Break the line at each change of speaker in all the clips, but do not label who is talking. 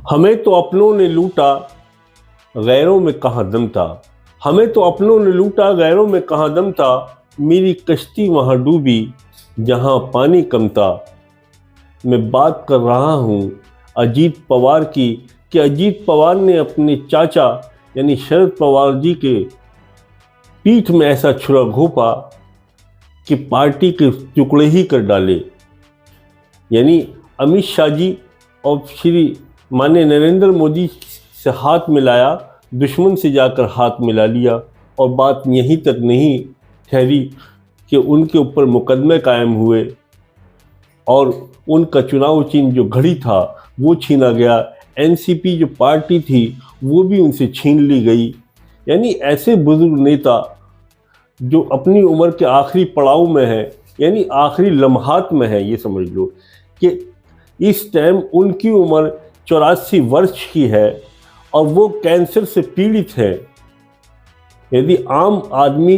हमें तो अपनों ने लूटा, गैरों में कहाँ दम था। हमें तो अपनों ने लूटा, गैरों में कहाँ दम था। मेरी कश्ती वहाँ डूबी जहाँ पानी कम था। मैं बात कर रहा हूँ अजीत पवार की कि अजीत पवार ने अपने चाचा यानी शरद पवार जी के पीठ में ऐसा छुरा घोंपा कि पार्टी के टुकड़े ही कर डाले। यानी अमित शाह जी और श्री माननीय नरेंद्र मोदी से हाथ मिलाया, दुश्मन से जाकर हाथ मिला लिया। और बात यहीं तक नहीं ठहरी कि उनके ऊपर मुकदमे कायम हुए और उनका चुनाव चिन्ह जो घड़ी था वो छीना गया। एनसीपी जो पार्टी थी वो भी उनसे छीन ली गई। यानी ऐसे बुजुर्ग नेता जो अपनी उम्र के आखिरी पड़ाव में है, यानी आखिरी लम्हात में है, ये समझ लो कि इस टाइम उनकी उम्र 84 वर्ष की है और वो कैंसर से पीड़ित है। यदि आम आदमी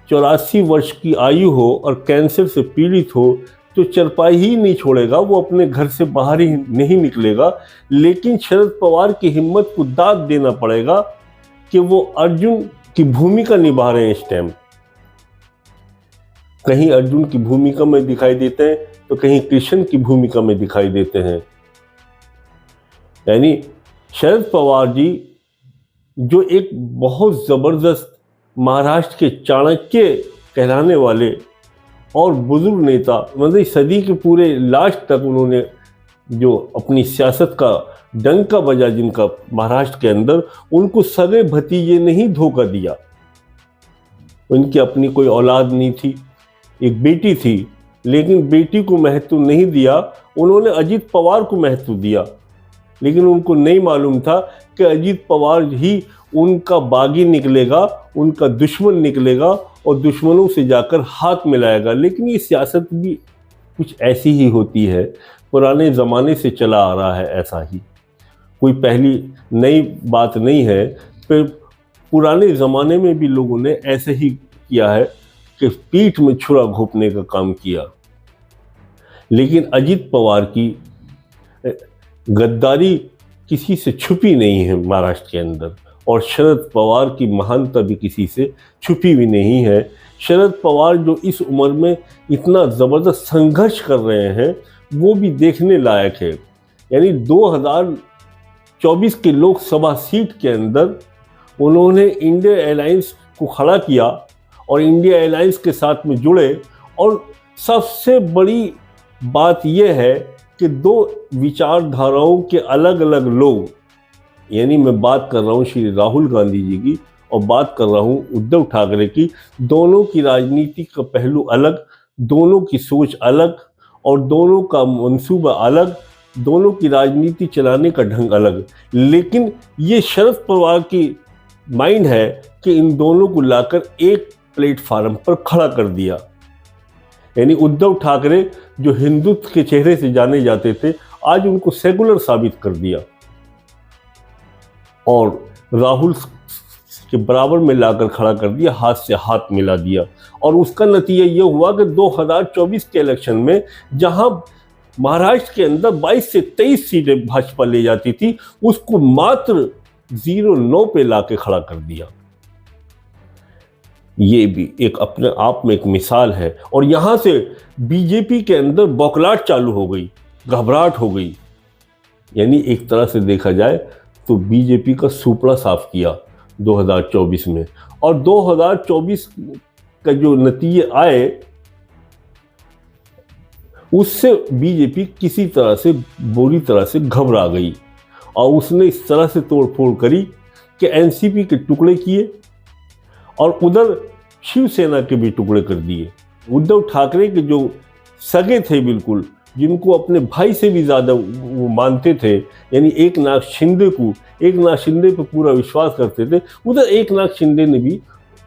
84 वर्ष की आयु हो और कैंसर से पीड़ित हो तो चरपाई ही नहीं छोड़ेगा, वो अपने घर से बाहर ही नहीं निकलेगा। लेकिन शरद पवार की हिम्मत को दाद देना पड़ेगा कि वो अर्जुन की भूमिका निभा रहे हैं इस टाइम। कहीं अर्जुन की भूमिका में दिखाई देते हैं तो कहीं कृष्ण की भूमिका में दिखाई देते हैं। यानी शरद पवार जी जो एक बहुत ज़बरदस्त महाराष्ट्र के चाणक्य कहलाने वाले और बुजुर्ग नेता, मतलब सदी के पूरे लास्ट तक उन्होंने जो अपनी सियासत का डंका बजा जिनका महाराष्ट्र के अंदर, उनको सगे भतीजे ने ही धोखा दिया। उनकी अपनी कोई औलाद नहीं थी, एक बेटी थी, लेकिन बेटी को महत्व नहीं दिया, उन्होंने अजीत पवार को महत्व दिया। लेकिन उनको नहीं मालूम था कि अजीत पवार ही उनका बागी निकलेगा, उनका दुश्मन निकलेगा और दुश्मनों से जाकर हाथ मिलाएगा। लेकिन ये सियासत भी कुछ ऐसी ही होती है, पुराने ज़माने से चला आ रहा है ऐसा ही, कोई पहली नई बात नहीं है। फिर पुराने ज़माने में भी लोगों ने ऐसे ही किया है कि पीठ में छुरा घोंपने का काम किया। लेकिन अजीत पवार की गद्दारी किसी से छुपी नहीं है महाराष्ट्र के अंदर, और शरद पवार की महानता भी किसी से छुपी भी नहीं है। शरद पवार जो इस उम्र में इतना ज़बरदस्त संघर्ष कर रहे हैं वो भी देखने लायक है। यानी 2024 के लोकसभा सीट के अंदर उन्होंने इंडिया अलायंस को खड़ा किया और इंडिया अलायंस के साथ में जुड़े। और सबसे बड़ी बात यह है कि दो विचारधाराओं के अलग अलग लोग, यानी मैं बात कर रहा हूँ श्री राहुल गांधी जी की और बात कर रहा हूँ उद्धव ठाकरे की, दोनों की राजनीति का पहलू अलग, दोनों की सोच अलग और दोनों का मंसूबा अलग, दोनों की राजनीति चलाने का ढंग अलग। लेकिन ये शरद पवार की माइंड है कि इन दोनों को लाकर एक प्लेटफार्म पर खड़ा कर दिया। यानी उद्धव ठाकरे जो हिंदुत्व के चेहरे से जाने जाते थे, आज उनको सेकुलर साबित कर दिया और राहुल के बराबर में लाकर खड़ा कर दिया, हाथ से हाथ मिला दिया। और उसका नतीजा ये हुआ कि 2024 के इलेक्शन में जहां महाराष्ट्र के अंदर 22 से 23 सीटें भाजपा ले जाती थी, उसको मात्र 0-9 पे लाके खड़ा कर दिया। ये भी एक अपने आप में एक मिसाल है। और यहाँ से बीजेपी के अंदर बौखलाहट चालू हो गई, घबराहट हो गई। यानी एक तरह से देखा जाए तो बीजेपी का सुपड़ा साफ किया 2024 में। और 2024 का जो नतीजे आए उससे बीजेपी किसी तरह से बुरी तरह से घबरा गई और उसने इस तरह से तोड़फोड़ करी कि एनसीपी के टुकड़े किए और उधर शिवसेना के भी टुकड़े कर दिए। उद्धव ठाकरे के जो सगे थे बिल्कुल, जिनको अपने भाई से भी ज़्यादा वो मानते थे, यानी एकनाथ शिंदे पे पूरा विश्वास करते थे, उधर एकनाथ शिंदे ने भी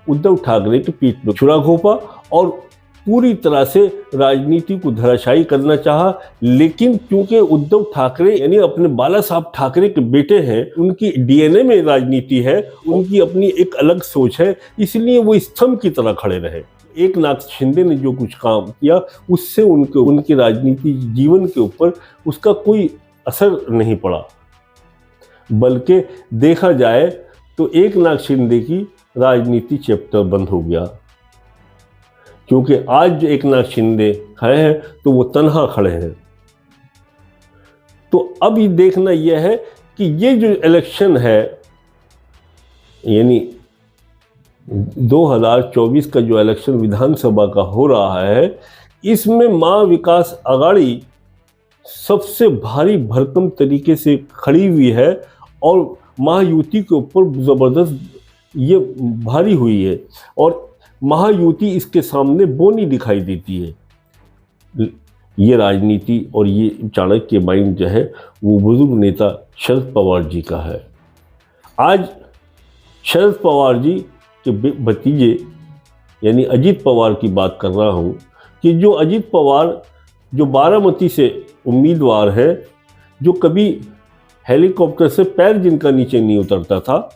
उद्धव ठाकरे के पीठ में छुरा घोंपा और पूरी तरह से राजनीति को धराशायी करना चाहा। लेकिन क्योंकि उद्धव ठाकरे यानी अपने बाला साहब ठाकरे के बेटे हैं, उनकी डीएनए में राजनीति है, उनकी अपनी एक अलग सोच है, इसलिए वो स्तंभ की तरह खड़े रहे। एकनाथ शिंदे ने जो कुछ काम किया उससे उनके राजनीति जीवन के ऊपर उसका कोई असर नहीं पड़ा। बल्कि देखा जाए तो एकनाथ शिंदे की राजनीति चैप्टर बंद हो गया, क्योंकि आज जो एकनाथ शिंदे खड़े हैं तो वो तन्हा खड़े हैं। तो अब ये देखना यह है कि ये जो इलेक्शन है, यानी 2024 का जो इलेक्शन विधानसभा का हो रहा है, इसमें मां विकास आघाड़ी सबसे भारी भरकम तरीके से खड़ी हुई है और महायुति के ऊपर जबरदस्त ये भारी हुई है और महायुति इसके सामने बोनी दिखाई देती है। ये राजनीति और ये चाणक्य माइंड जो है वो बुजुर्ग नेता शरद पवार जी का है। आज शरद पवार जी के भतीजे यानी अजीत पवार की बात कर रहा हूँ कि जो अजीत पवार जो बारामती से उम्मीदवार है, जो कभी हेलीकॉप्टर से पैर जिनका नीचे नहीं उतरता था,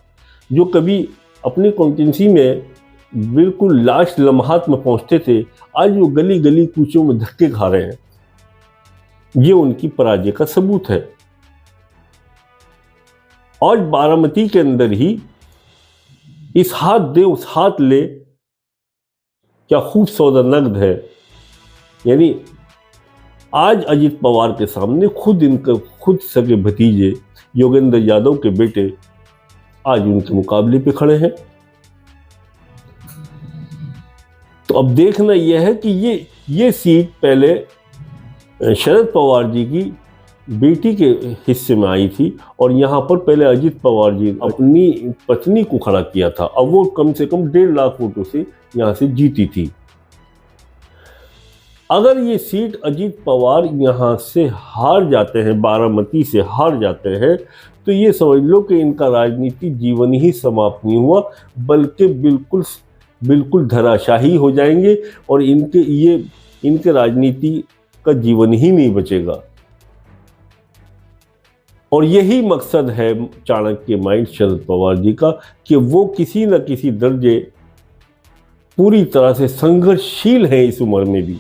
जो कभी अपनी कॉन्स्टिट्यूंसी में बिल्कुल लास्ट लम्हात में पहुंचते थे, आज वो गली गली कूचों में धक्के खा रहे हैं। ये उनकी पराजय का सबूत है। और बारामती के अंदर ही इस हाथ दे उस हाथ ले क्या खूब सौदा नगद है, यानी आज अजीत पवार के सामने खुद सगे भतीजे योगेंद्र यादव के बेटे आज उनके मुकाबले पे खड़े हैं। तो अब देखना यह है कि ये सीट पहले शरद पवार जी की बेटी के हिस्से में आई थी और यहाँ पर पहले अजीत पवार जी अपनी पत्नी को खड़ा किया था। अब वो कम से कम 1.5 लाख वोटों से यहाँ से जीती थी। अगर ये सीट अजीत पवार यहाँ से हार जाते हैं, बारामती से हार जाते हैं, तो ये समझ लो कि इनका राजनीति जीवन ही समाप्त नहीं हुआ, बल्कि बिल्कुल धराशाही हो जाएंगे और इनके राजनीति का जीवन ही नहीं बचेगा। और यही मकसद है चाणक्य माइंड शरद पवार जी का कि वो किसी न किसी दर्जे पूरी तरह से संघर्षशील है। इस उम्र में भी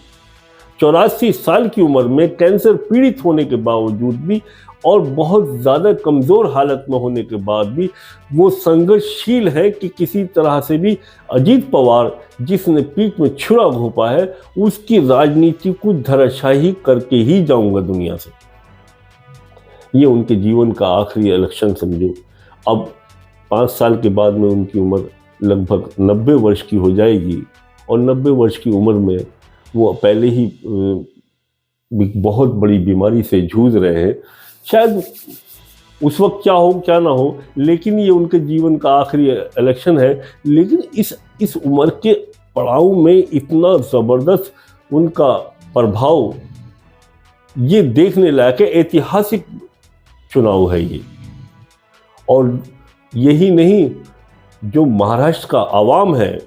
84 साल की उम्र में कैंसर पीड़ित होने के बावजूद भी और बहुत ज़्यादा कमज़ोर हालत में होने के बाद भी वो संघर्षशील है कि किसी तरह से भी अजीत पवार जिसने पीठ में छुरा घोंपा है उसकी राजनीति को धराशायी करके ही जाऊंगा दुनिया से। ये उनके जीवन का आखिरी इलेक्शन समझो। अब 5 साल के बाद में उनकी उम्र लगभग 90 वर्ष की हो जाएगी और 90 वर्ष की उम्र में वो पहले ही बहुत बड़ी बीमारी से जूझ रहे हैं। शायद उस वक्त क्या हो क्या ना हो, लेकिन ये उनके जीवन का आखिरी इलेक्शन है। लेकिन इस उम्र के पड़ाव में इतना ज़बरदस्त उनका प्रभाव, ये देखने लायक है। ऐतिहासिक चुनाव है ये। और यही नहीं, जो महाराष्ट्र का आवाम है,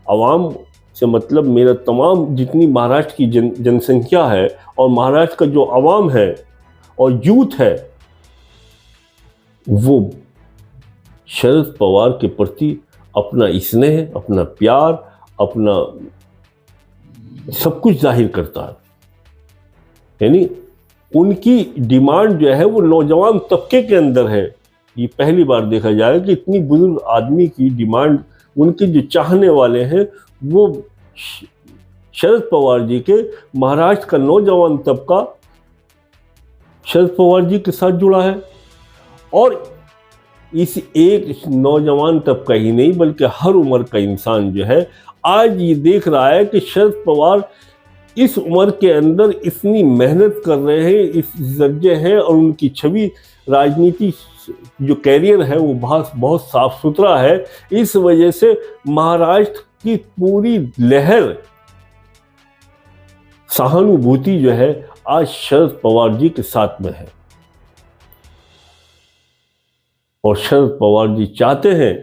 आवाम से मतलब मेरा तमाम जितनी महाराष्ट्र की जनसंख्या है और महाराष्ट्र का जो आवाम है और यूथ है, वो शरद पवार के प्रति अपना स्नेह, अपना प्यार, अपना सब कुछ जाहिर करता है। यानी उनकी डिमांड जो है वो नौजवान तबके के अंदर है। ये पहली बार देखा जाए कि इतनी बुजुर्ग आदमी की डिमांड, उनके जो चाहने वाले हैं वो शरद पवार जी के, महाराष्ट्र का नौजवान तबका शरद पवार जी के साथ जुड़ा है। और इस एक नौजवान तबका ही नहीं बल्कि हर उम्र का इंसान जो है आज ये देख रहा है कि शरद पवार इस उम्र के अंदर इतनी मेहनत कर रहे हैं, इस दर्जे हैं और उनकी छवि राजनीति जो कैरियर है वो बहुत साफ सुथरा है। इस वजह से महाराष्ट्र की पूरी लहर सहानुभूति जो है आज शरद पवार जी के साथ में है। और शरद पवार जी चाहते हैं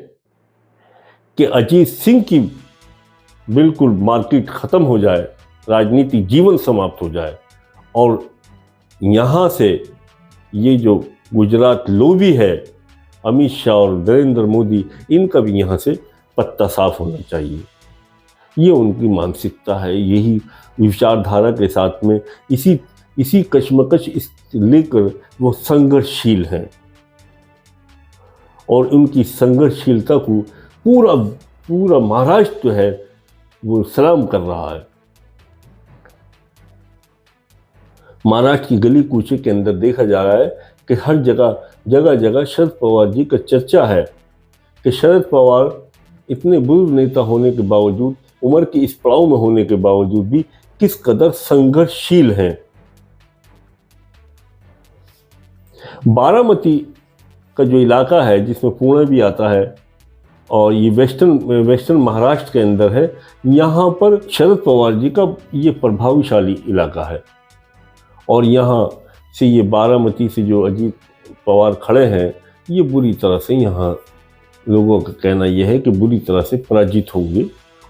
कि अजीत सिंह की बिल्कुल मार्केट खत्म हो जाए, राजनीति जीवन समाप्त हो जाए और यहाँ से ये जो गुजरात लोबी है, अमित शाह और नरेंद्र मोदी, इनका भी यहाँ से पत्ता साफ होना चाहिए। ये उनकी मानसिकता है, यही विचारधारा के साथ में इसी कश्मकश लेकर वो संघर्षशील हैं। और उनकी संघर्षशीलता को पूरा पूरा महाराष्ट्र जो है वो सलाम कर रहा है। महाराष्ट्र की गली कूचे के अंदर देखा जा रहा है कि हर जगह जगह जगह शरद पवार जी का चर्चा है कि शरद पवार इतने बुजुर्ग नेता होने के बावजूद, उम्र के इस पड़ाव में होने के बावजूद भी किस कदर संघर्षशील हैं। बारामती का जो इलाका है जिसमें पुणे भी आता है और ये वेस्टर्न महाराष्ट्र के अंदर है, यहाँ पर शरद पवार जी का ये प्रभावशाली इलाका है। और यहाँ से ये बारामती से जो अजीत पवार खड़े हैं, ये बुरी तरह से यहाँ लोगों का कहना यह है कि बुरी तरह से पराजित होंगे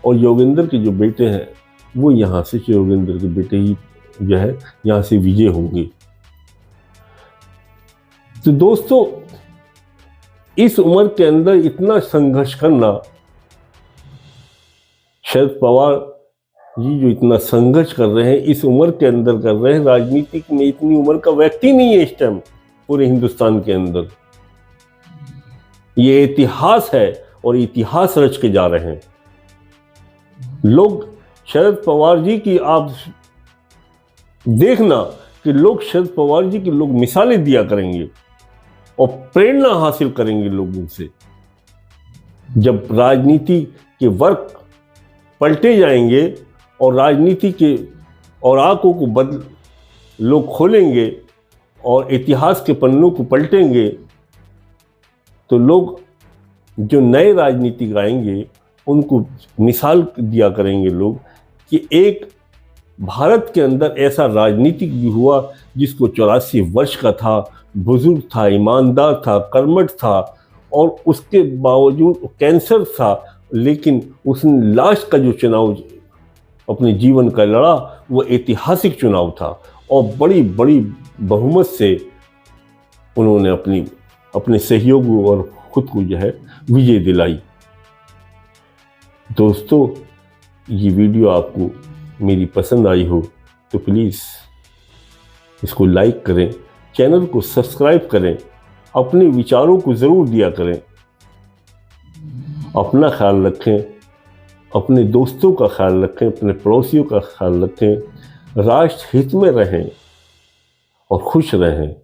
और योगेंद्र के जो बेटे हैं वो यहाँ से, योगेंद्र के बेटे ही जो है यहाँ से विजय होंगे। तो दोस्तों, इस उम्र के अंदर इतना संघर्ष करना, शरद पवार जी जो इतना संघर्ष कर रहे हैं इस उम्र के अंदर कर रहे हैं, राजनीतिक में इतनी उम्र का व्यक्ति नहीं है इस टाइम पूरे हिंदुस्तान के अंदर। ये इतिहास है और इतिहास रच के जा रहे हैं लोग। शरद पवार जी की आप देखना कि लोग शरद पवार जी की लोग मिसालें दिया करेंगे और प्रेरणा हासिल करेंगे लोगों से। जब राजनीति के वर्क पलटे जाएंगे और राजनीति के और आंखों को लोग खोलेंगे और इतिहास के पन्नों को पलटेंगे, तो लोग जो नए राजनीतिक आएंगे उनको मिसाल दिया करेंगे लोग कि एक भारत के अंदर ऐसा राजनीतिक भी हुआ जिसको 84 वर्ष का था, बुजुर्ग था, ईमानदार था, कर्मठ था और उसके बावजूद कैंसर था, लेकिन उसने लास्ट का जो चुनाव अपने जीवन का लड़ा वो ऐतिहासिक चुनाव था और बड़ी बड़ी बहुमत से उन्होंने अपने सहयोगियों और खुद को जो है विजय दिलाई। दोस्तों, ये वीडियो आपको मेरी पसंद आई हो तो प्लीज़ इसको लाइक करें, चैनल को सब्सक्राइब करें, अपने विचारों को ज़रूर दिया करें। अपना ख्याल रखें, अपने दोस्तों का ख्याल रखें, अपने पड़ोसियों का ख्याल रखें, राष्ट्र हित में रहें और खुश रहें।